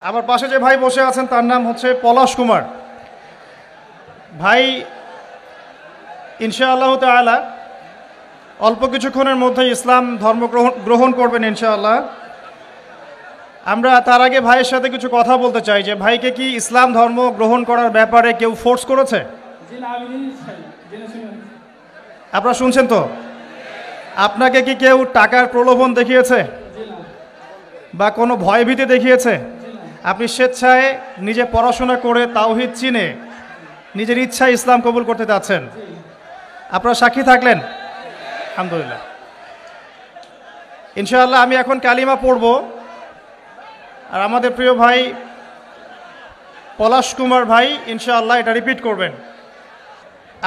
আমার পাশে যে ভাই বসে আছেন তার নাম হচ্ছে পলাশ কুমার ভাই। ইনশাআল্লাহ তাআলা অল্প কিছুক্ষণের মধ্যে ইসলাম ধর্ম গ্রহণ করবেন ইনশাআল্লাহ। আমরা তার আগে ভাইয়ের সাথে কিছু কথা বলতে চাই যে ভাইকে কি ইসলাম ধর্ম গ্রহণ করার ব্যাপারে কেউ ফোর্স করেছে? আপনারা শুনছেন তো? আপনাকে কি কেউ টাকার প্রলোভন দেখিয়েছে বা কোনো ভয়ভীতি দেখিয়েছে? আপনি স্বেচ্ছায় নিজে পড়াশোনা করে তাওহীদ চিনে নিজের ইচ্ছায় ইসলাম কবুল করতে চাচ্ছেন। আপনারা সাক্ষী থাকলেন আলহামদুলিল্লাহ। ইনশাআল্লাহ আমি এখন কালিমা পড়ব আর আমাদের প্রিয় ভাই পলাশ কুমার ভাই ইনশাআল্লাহ এটা রিপিট করবেন।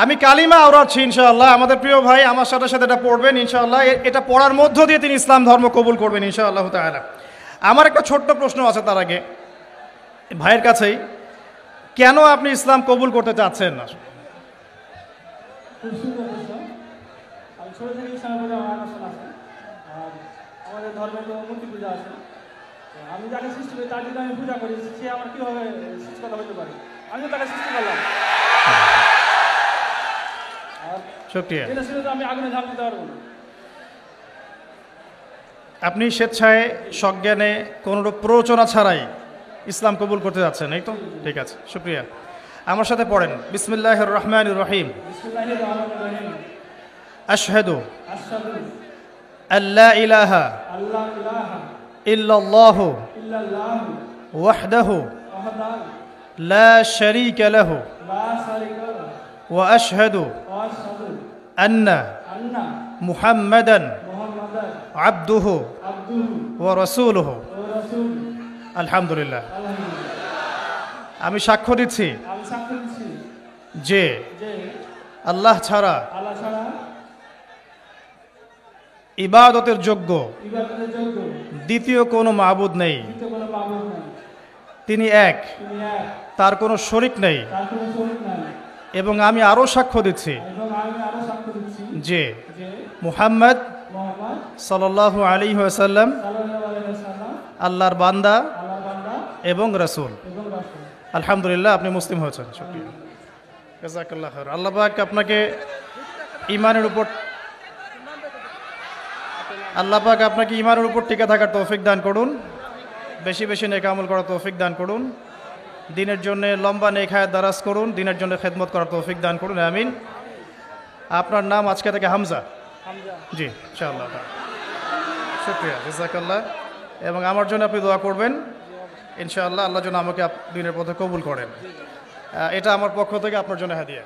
আমি কালিমা আওড়াচ্ছি ইনশাআল্লাহ, আমাদের প্রিয় ভাই আমার সাথে সাথে এটা পড়বেন ইনশাআল্লাহ। এটা পড়ার মধ্য দিয়ে তিনি ইসলাম ধর্ম কবুল করবেন ইনশাআল্লাহ তাআলা। আমার একটা ছোট্ট প্রশ্ন আছে তার আগে ভাইয়ের কাছেই, কেন আপনি ইসলাম কবুল করতে চাচ্ছেন না? আমি ছোট থেকে ইসলামের প্রতি আমার আকর্ষণ আছে। আর আমাদের ধর্মের তো মূর্তি পূজা আছে। আমি যাকে সৃষ্টি করি তার যদি আমি পূজা করি, সে আমার কীভাবে সৃষ্টিকর্তা হতে পারে? আমি তো তাকে সৃষ্টি করলাম। আর শুকরিয়া। এটা ছিল তো আমি আগুনে ঝাঁপ দিতে পারবো না। আপনি স্বেচ্ছায় সজ্ঞানে কোনোরূপ প্ররোচনা ছাড়াই ইসলাম কবুল করতে যাচ্ছেন, এই তো? ঠিক আছে, শুকরিয়া। আমার সাথে পড়েন বিসমিল্লাহির রহমানির রহিম। বিসমিল্লাহির রহমানির রহিম। আশহাদু আশহাদু আল্লা ইলাহা আল্লা ইলাহা ইল্লাল্লাহু ইল্লাল্লাহু ওয়াহদাহু ওয়াহদাহু লা শারীকা লাহু লা শারীকা লাহু ওয়া আশহাদু ওয়া আশহাদু আন্না আন্না মুহাম্মাদান মুহাম্মাদান আবদুহু আবদুহু ওয়া রাসূলুহু। ওয়া রাসূলুহু। আলহামদুলিল্লাহ। আলহামদুলিল্লাহ। আমি সাক্ষ্য দিচ্ছি আমি সাক্ষ্য দিচ্ছি যে যে আল্লাহ ছাড়া আল্লাহ ছাড়া ইবাদতের যোগ্য ইবাদতের যোগ্য দ্বিতীয় কোনো মাবুদ নেই। দ্বিতীয় কোনো মাবুদ নেই। তিনি এক, তিনি এক, তার কোনো শরিক নেই। তার কোনো শরীক নাই। এবং আমি আরও সাক্ষ্য দিচ্ছি এবং আমি আরো সাক্ষ্য দিচ্ছি যে যে মুহাম্মদ মুহাম্মদ সাল্লাল্লাহু আলাইহি ওয়াসাল্লাম সাল্লাল্লাহু আলাইহি ওয়াসাল্লাম আল্লাহর বান্দা আল্লাহর বান্দা এবং রাসূল। এবং রাসূল। আলহামদুলিল্লাহ, আপনি মুসলিম হয়েছেন। শুকরিয়া, জাযাকাল্লাহ খাইর। আল্লাহ পাক আপনাকে ঈমানের উপর টিকে থাকার তৌফিক দান করুন, বেশি বেশি নেক আমল করার তৌফিক দান করুন, দিনের জন্য লম্বা নেক হায়াত দারাজ করুন, দিনের জন্য খেদমত করার তৌফিক দান করুন, আমিন। আপনার নাম আজকে থেকে হামজা? হামজা। জি, ইনশাআল্লাহ। শুকরিয়া, জাযাকাল্লাহ। এবং আমার জন্য আপনি দোয়া করবেন ইনশাআল্লাহ, আল্লাহ যেন আমাকে দিনের পথে কবুল করেন। এটা আমার পক্ষ থেকে আপনার জন্য হাদিয়া।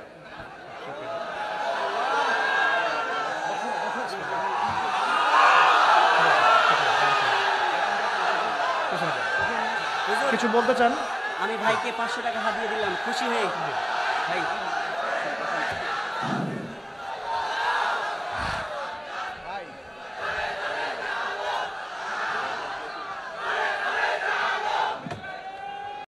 কিছু বলতে চান? আমি ভাইকে 500 টাকা হাতিয়ে দিলাম, খুশি হয়ে ভাই।